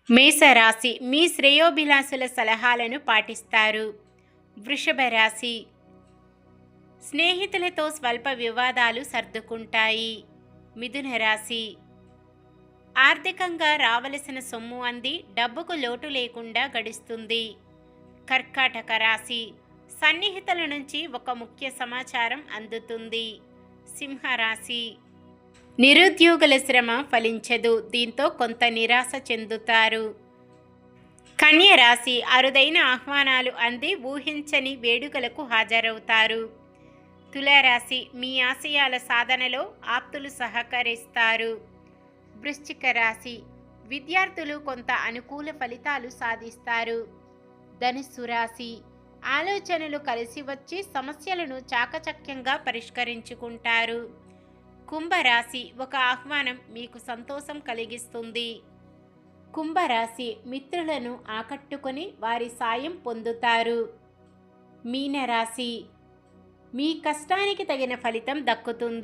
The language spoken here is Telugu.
మేషరాశి మీ శ్రేయోభిలాషుల సలహాలను పాటిస్తారు. వృషభ రాశి స్నేహితులతో స్వల్ప వివాదాలు సర్దుకుంటాయి. మిథున రాశి ఆర్థికంగా రావలసిన సొమ్ము అంది డబ్బుకు లోటు లేకుండా గడుస్తుంది. కర్కాటక రాశి సన్నిహితుల నుంచి ఒక ముఖ్య సమాచారం అందుతుంది. సింహరాశి నిరుద్యోగుల శ్రమ ఫలించదు, దీంతో కొంత నిరాశ చెందుతారు. కన్య రాశి అరుదైన ఆహ్వానాలు అంది ఊహించని వేడుకలకు హాజరవుతారు. తులారాశి మీ ఆశయాల సాధనలో ఆప్తులు సహకరిస్తారు. వృశ్చిక రాశి విద్యార్థులు కొంత అనుకూల ఫలితాలు సాధిస్తారు. ధనుస్సు రాశి ఆలోచనలు కలిసి వచ్చి సమస్యలను చాకచక్యంగా పరిష్కరించుకుంటారు. కుంభరాశి ఒక ఆహ్వానం మీకు సంతోషం కలిగిస్తుంది. కుంభరాశి మిత్రులను ఆకట్టుకొని వారి సాయం పొందుతారు. మీనరాశి మీ కష్టానికి తగిన ఫలితం దక్కుతుంది.